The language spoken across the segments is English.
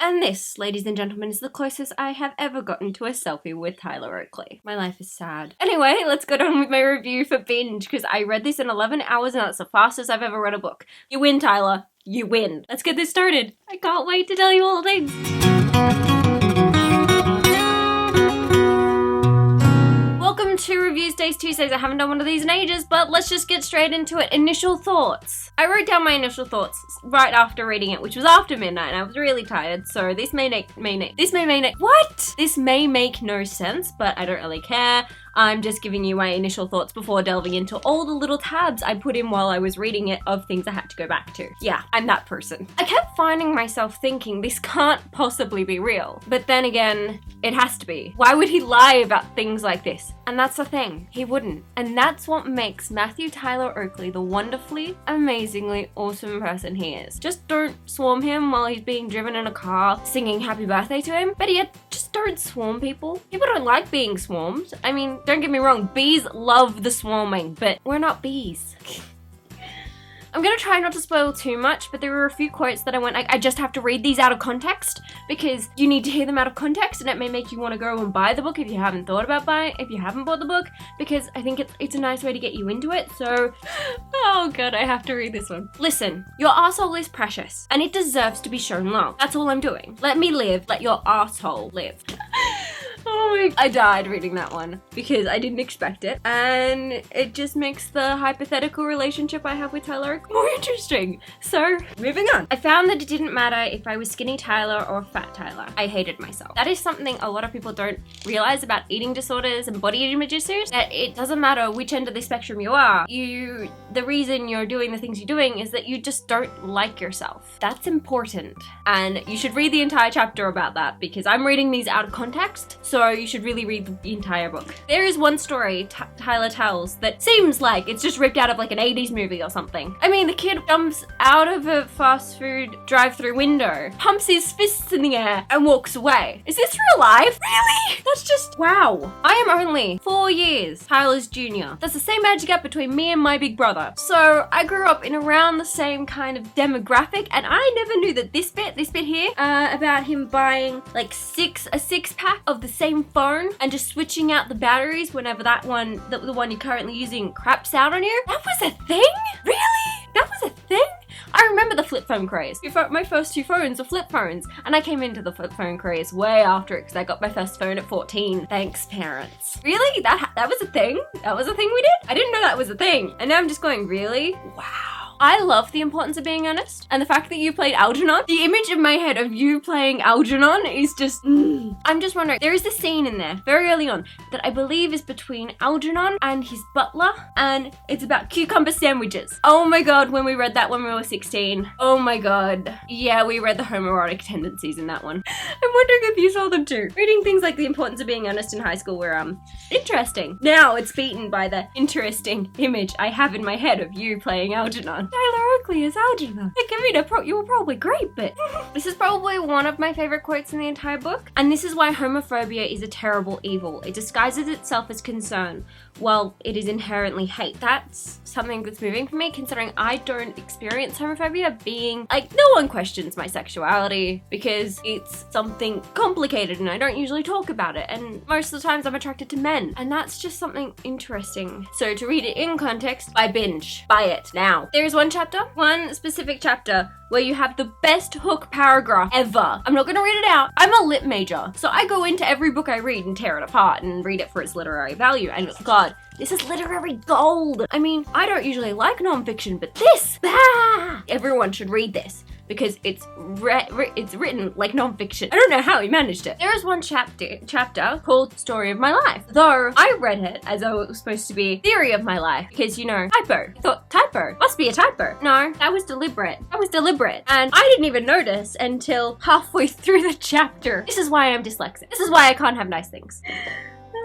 And this, ladies and gentlemen, is the closest I have ever gotten to a selfie with Tyler Oakley. My life is sad. Anyway, let's get on with my review for Binge, because I read this in 11 hours and that's the fastest I've ever read a book. You win, Tyler. You win. Let's get this started. I can't wait to tell you all the things. Welcome to Reviews Days Tuesdays. I haven't done one of these in ages, but let's just get straight into it. Initial thoughts. I wrote down my initial thoughts right after reading it, which was after midnight, and I was really tired, so this may make no sense, but I don't really care. I'm just giving you my initial thoughts before delving into all the little tabs I put in while I was reading it of things I had to go back to. Yeah, I'm that person. I kept finding myself thinking this can't possibly be real. But then again, it has to be. Why would he lie about things like this? And that's the thing, he wouldn't. And that's what makes Matthew Tyler Oakley the wonderfully, amazingly awesome person he is. Just don't swarm him while he's being driven in a car, singing happy birthday to him. Better yet, just don't swarm people. People don't like being swarmed. I mean, don't get me wrong, bees love the swarming, but we're not bees. I'm gonna try not to spoil too much, but there were a few quotes that I just have to read these out of context because you need to hear them out of context, and it may make you want to go and buy the book if you haven't thought about buying, if you haven't bought the book, because I think it's a nice way to get you into it. So, oh god, I have to read this one. Listen, your arsehole is precious, and it deserves to be shown love. That's all I'm doing. Let me live. Let your arsehole live. Oh my, I died reading that one because I didn't expect it, and it just makes the hypothetical relationship I have with Tyler more interesting. So, moving on. I found that it didn't matter if I was skinny Tyler or fat Tyler. I hated myself. That is something a lot of people don't realize about eating disorders and body image issues, that it doesn't matter which end of the spectrum you are. The reason you're doing the things you're doing is that you just don't like yourself. That's important. And you should read the entire chapter about that because I'm reading these out of context. So you should really read the entire book. There is one story Tyler tells that seems like it's just ripped out of like an 80s movie or something. I mean, the kid jumps out of a fast food drive-through window, pumps his fists in the air, and walks away. Is this real life? Really? That's just, wow. I am only 4 years Tyler's junior. That's the same age gap between me and my big brother. So I grew up in around the same kind of demographic, and I never knew that this bit here, about him buying like a six pack of the same phone and just switching out the batteries whenever the one you're currently using craps out on you. That was a thing? Really? That was a thing? I remember the flip phone craze. My first two phones were flip phones, and I came into the flip phone craze way after it because I got my first phone at 14. Thanks, parents. Really? That was a thing? That was a thing we did? I didn't know that was a thing. And now I'm just going, really? Wow. I love the importance of being honest, and the fact that you played Algernon, the image in my head of you playing Algernon is just, I'm just wondering, there is this scene in there, very early on, that I believe is between Algernon and his butler, and it's about cucumber sandwiches. Oh my god, when we read that when we were 16. Oh my god. Yeah, we read the homoerotic tendencies in that one. I'm wondering if you saw them too. Reading things like the importance of being honest in high school were, interesting. Now it's beaten by the interesting image I have in my head of you playing Algernon. Tyler Oakley is Algernon. Like, I mean, you were probably great, but this is probably one of my favorite quotes in the entire book. And this is why homophobia is a terrible evil. It disguises itself as concern while it is inherently hate. That's something that's moving for me, considering I don't experience homophobia, being like, no one questions my sexuality because it's something complicated and I don't usually talk about it. And most of the times I'm attracted to men. And that's just something interesting. So to read it in context, by Binge. Buy it now. There is one specific chapter where you have the best hook paragraph ever. I'm not gonna read it out. I'm a lit major, so I go into every book I read and tear it apart and read it for its literary value. And god, this is literary gold. I mean, I don't usually like nonfiction, but this, everyone should read this because it's written like nonfiction. I don't know how he managed it. There is one chapter called Story of My Life, though I read it as though it was supposed to be Theory of My Life because, you know, typo. I thought typo, must be a typo. No, that was deliberate. And I didn't even notice until halfway through the chapter. This is why I'm dyslexic. This is why I can't have nice things.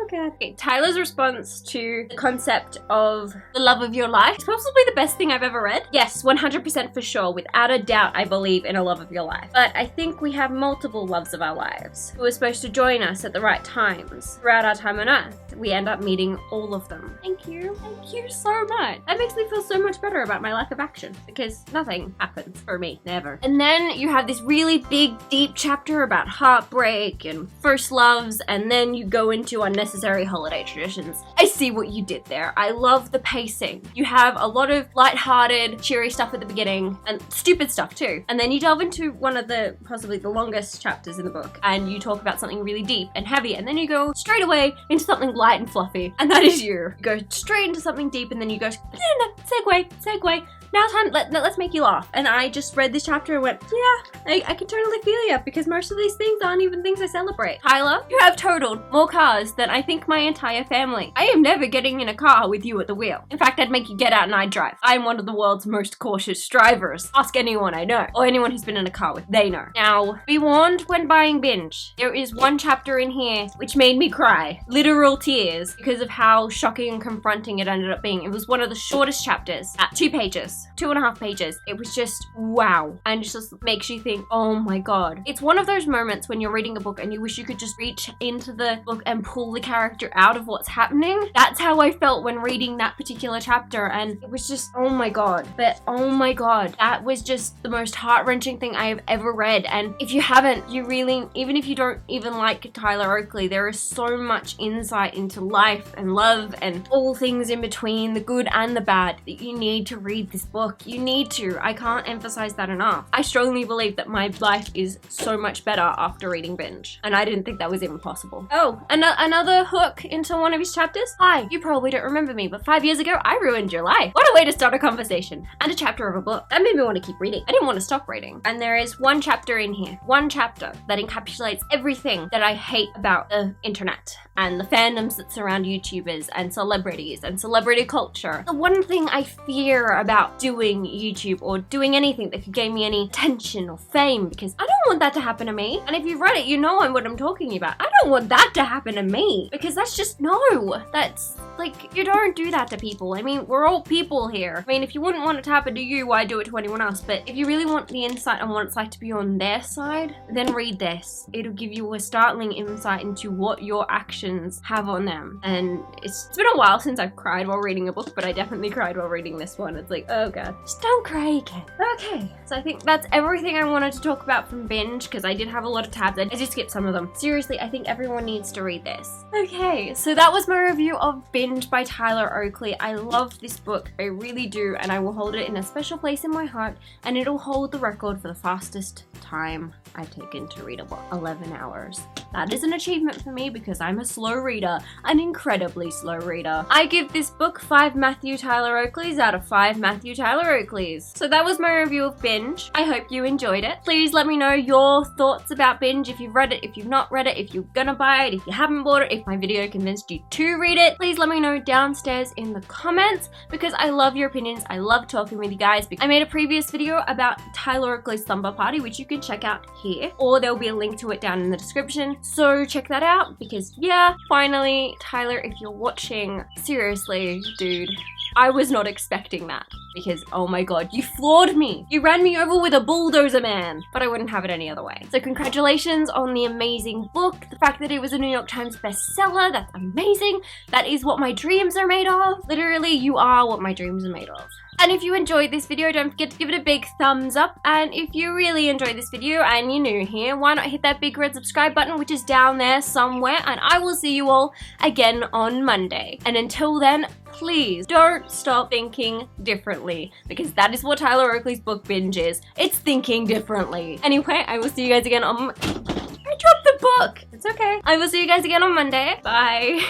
Oh god. Okay, Tyler's response to the concept of the love of your life is possibly the best thing I've ever read. Yes, 100% for sure. Without a doubt, I believe in a love of your life. But I think we have multiple loves of our lives who are supposed to join us at the right times throughout our time on Earth. We end up meeting all of them. Thank you. Thank you so much. That makes me feel so much better about my lack of action because nothing happens for me. Never. And then you have this really big, deep chapter about heartbreak and first loves, and then you go into unnecessary holiday traditions. I see what you did there. I love the pacing. You have a lot of lighthearted, cheery stuff at the beginning and stupid stuff too. And then you delve into one of the possibly the longest chapters in the book and you talk about something really deep and heavy, and then you go straight away into something light and fluffy, and that is you. You go straight into something deep and then you go segue. Now let's make you laugh. And I just read this chapter and went, yeah, I can totally feel you, because most of these things aren't even things I celebrate. Tyler, you have totaled more cars than I think my entire family. I am never getting in a car with you at the wheel. In fact, I'd make you get out and I'd drive. I'm one of the world's most cautious drivers. Ask anyone I know, or anyone who's been in a car with, they know. Now, be warned when buying Binge. There is one chapter in here which made me cry. Literal tears, because of how shocking and confronting it ended up being. It was one of the shortest chapters, at 2 pages. 2.5 pages. It was just wow, and it just makes you think, oh my god. It's one of those moments when you're reading a book and you wish you could just reach into the book and pull the character out of what's happening. That's how I felt when reading that particular chapter, and it was just, oh my god. But oh my god, that was just the most heart-wrenching thing I have ever read. And if you haven't, you really, even if you don't even like Tyler Oakley, there is so much insight into life and love and all things in between, the good and the bad, that you need to read this book. You need to. I can't emphasize that enough. I strongly believe that my life is so much better after reading Binge, and I didn't think that was even possible. Oh, another hook into one of his chapters. Hi, you probably don't remember me, but 5 years ago, I ruined your life. What a way to start a conversation and a chapter of a book. That made me want to keep reading. I didn't want to stop reading. And there is one chapter in here, one chapter that encapsulates everything that I hate about the internet and the fandoms that surround YouTubers and celebrities and celebrity culture. The one thing I fear about doing YouTube or doing anything that could gain me any attention or fame, because I don't want that to happen to me. And if you've read it, you know what I'm talking about. I don't want that to happen to me, because that's just, no, that's like, you don't do that to people. I mean, we're all people here. I mean, if you wouldn't want it to happen to you, why do it to anyone else? But if you really want the insight on what it's like to be on their side, then read this. It'll give you a startling insight into what your actions have on them. And it's been a while since I've cried while reading a book, but I definitely cried while reading this one. It's like, oh god, just don't cry again. Okay, so I think that's everything I wanted to talk about from Binge, because I did have a lot of tabs. I did skip some of them. Seriously, I think everyone needs to read this. Okay, so that was my review of Binge by Tyler Oakley. I love this book, I really do, and I will hold it in a special place in my heart, and it'll hold the record for the fastest time I've taken to read a book, 11 hours. That is an achievement for me because I'm a slow reader, an incredibly slow reader. I give this book 5 Matthew Tyler Oakleys out of 5 Matthew Tyler Oakleys. So that was my review of Binge. I hope you enjoyed it. Please let me know your thoughts about Binge, if you've read it, if you've not read it, if you're gonna buy it, if you haven't bought it, if my video convinced you to read it. Please let me know downstairs in the comments, because I love your opinions. I love talking with you guys. I made a previous video about Tyler Oakley's Slumber Party, which you can check out here, or there'll be a link to it down in the description. So check that out, because yeah, finally, Tyler, if you're watching, seriously, dude, I was not expecting that, because oh my god, you floored me. You ran me over with a bulldozer, man. But I wouldn't have it any other way. So congratulations on the amazing book. The fact that it was a New York Times bestseller, that's amazing. That is what my dreams are made of. Literally, you are what my dreams are made of. And if you enjoyed this video, don't forget to give it a big thumbs up. And if you really enjoyed this video and you're new here, why not hit that big red subscribe button, which is down there somewhere. And I will see you all again on Monday. And until then, please don't stop thinking differently, because that is what Tyler Oakley's book Binge is. It's thinking differently. Anyway, I will see you guys again on... I dropped the book! It's okay. I will see you guys again on Monday. Bye.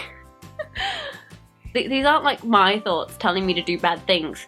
These aren't like my thoughts telling me to do bad things.